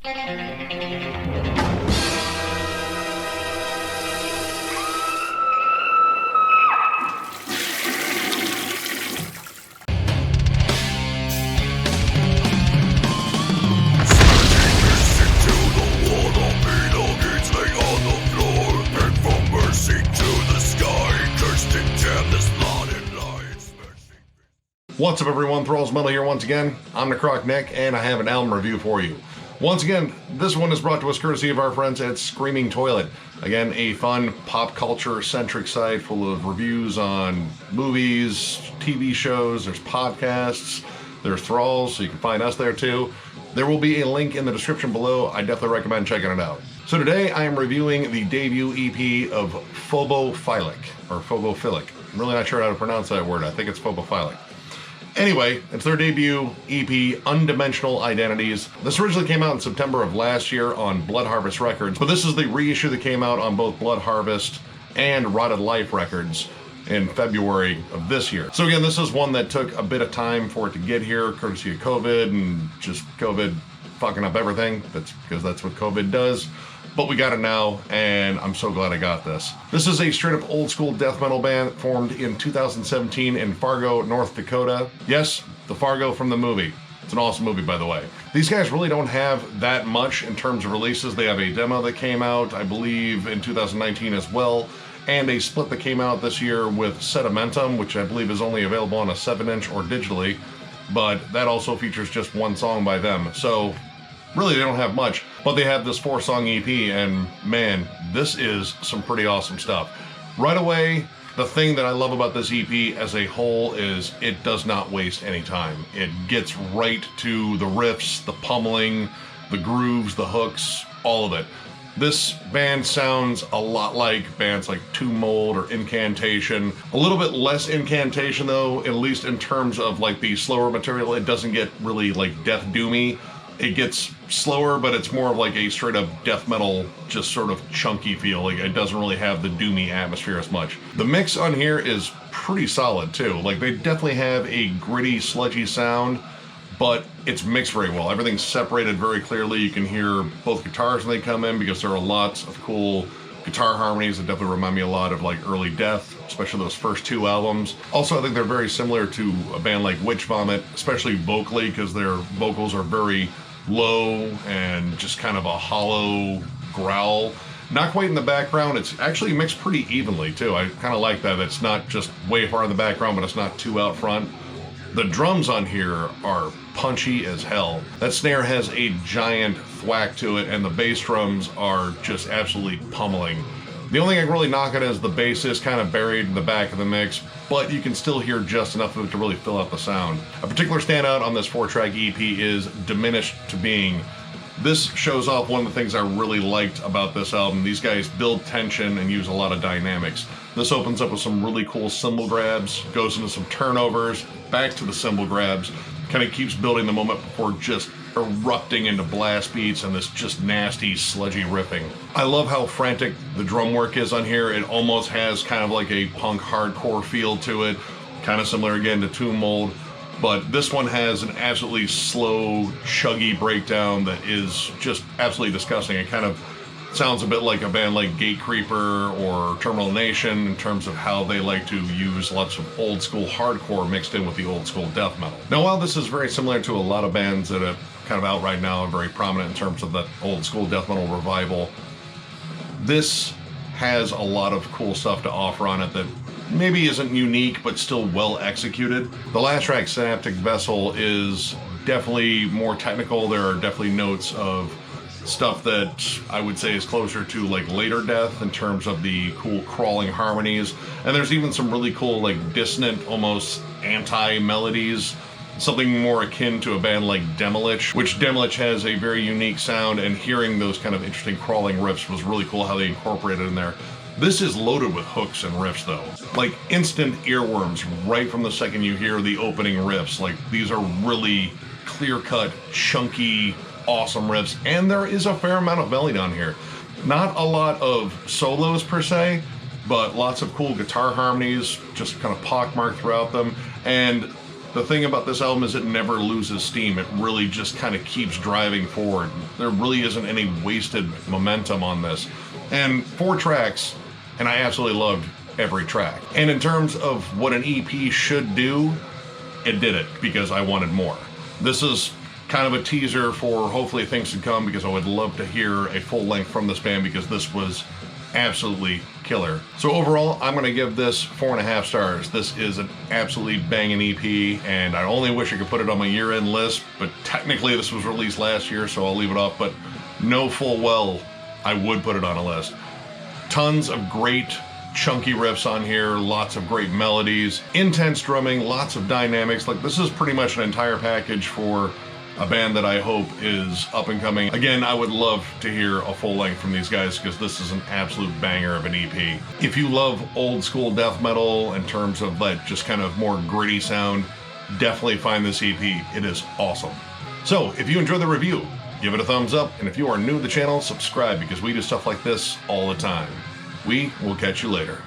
What's up everyone, Thralls Metal here once again. I'm the Croc Nick and I have an album review for you. Once again, this one is brought to us courtesy of our friends at Screaming Toilet. Again, a fun pop culture centric site full of reviews on movies, TV shows, there's podcasts, there's Thralls, so you can find us there too. There will be a link in the description below. I definitely recommend checking it out. So today I am reviewing the debut EP of Phobophilic, or Phobophilic. I'm really not sure how to pronounce that word. I think it's Phobophilic. Anyway, it's their debut EP, Undimensioned Identities. This originally came out in September of last year on Blood Harvest Records, but this is the reissue that came out on both Blood Harvest and Rotted Life Records in February of this year. So again, this is one that took a bit of time for it to get here, courtesy of COVID and just COVID fucking up everything. That's because that's what COVID does. But we got it now, and I'm so glad I got this. This is a straight up old school death metal band formed in 2017 in Fargo, North Dakota. Yes, the Fargo from the movie. It's an awesome movie, by the way. These guys really don't have that much in terms of releases. They have a demo that came out, I believe, in 2019 as well, and a split that came out this year with Sedimentum, which I believe is only available on a 7-inch or digitally, but that also features just one song by them. So really, they don't have much, but they have this 4-song EP, and man, this is some pretty awesome stuff. Right away, the thing that I love about this EP as a whole is it does not waste any time. It gets right to the riffs, the pummeling, the grooves, the hooks, all of it. This band sounds a lot like bands like Tomb Mold or Incantation. A little bit less Incantation though, at least in terms of like the slower material. It doesn't get really like death doomy. It gets slower, but it's more of like a straight up death metal, just sort of chunky feel. Like it doesn't really have the doomy atmosphere as much. The mix on here is pretty solid too. Like they definitely have a gritty, sludgy sound, but it's mixed very well. Everything's separated very clearly. You can hear both guitars when they come in because there are lots of cool guitar harmonies that definitely remind me a lot of like early Death, especially those first 2 albums. Also, I think they're very similar to a band like Witch Vomit, especially vocally, because their vocals are very low and just kind of a hollow growl. Not quite in the background. It's actually mixed pretty evenly too. I kind of like that. It's not just way far in the background, but it's not too out front. The drums on here are punchy as hell. That snare has a giant thwack to it, and the bass drums are just absolutely pummeling. The only thing I can really knock it is the bass is kind of buried in the back of the mix, but you can still hear just enough of it to really fill out the sound. A particular standout on this 4-track EP is Diminished to Being. This shows off one of the things I really liked about this album. These guys build tension and use a lot of dynamics. This opens up with some really cool cymbal grabs, goes into some turnovers, back to the cymbal grabs, kind of keeps building the moment before just erupting into blast beats and this just nasty, sludgy riffing. I love how frantic the drum work is on here. It almost has kind of like a punk hardcore feel to it, kind of similar again to Tomb Mold, but this one has an absolutely slow, chuggy breakdown that is just absolutely disgusting. It kind of sounds a bit like a band like Gatecreeper or Terminal Nation in terms of how they like to use lots of old school hardcore mixed in with the old school death metal. Now, while this is very similar to a lot of bands that are kind of out right now and very prominent in terms of that old school death metal revival, this has a lot of cool stuff to offer on it that maybe isn't unique but still well executed. The last track, Synaptic Vessel, is definitely more technical. There are definitely notes of stuff that I would say is closer to like later Death in terms of the cool crawling harmonies, and there's even some really cool like dissonant, almost anti-melodies, something more akin to a band like Demolish, which Demolish has a very unique sound, and hearing those kind of interesting crawling riffs was really cool how they incorporated in there. This is loaded with hooks and riffs though, like instant earworms right from the second you hear the opening riffs. Like these are really clear-cut, chunky, awesome riffs, and there is a fair amount of melody on here. Not a lot of solos per se, but lots of cool guitar harmonies, just kind of pockmarked throughout them. And The thing about this album is it never loses steam. It really just kind of keeps driving forward. There really isn't any wasted momentum on this. And 4 tracks, and I absolutely loved every track. And in terms of what an EP should do, it did it because I wanted more. This is kind of a teaser for hopefully things to come, because I would love to hear a full length from this band, because this was absolutely killer. So overall, I'm going to give this 4.5 stars. This is an absolutely banging EP, and I only wish I could put it on my year-end list, but technically this was released last year, so I'll leave it off, but know full well I would put it on a list. Tons of great chunky riffs on here, lots of great melodies, intense drumming, lots of dynamics. Like, this is pretty much an entire package for a band that I hope is up and coming. Again, I would love to hear a full length from these guys, because this is an absolute banger of an EP. If you love old school death metal in terms of that just kind of more gritty sound, definitely find this EP. It is awesome. So if you enjoyed the review, give it a thumbs up, and if you are new to the channel, subscribe, because we do stuff like this all the time. We will catch you later.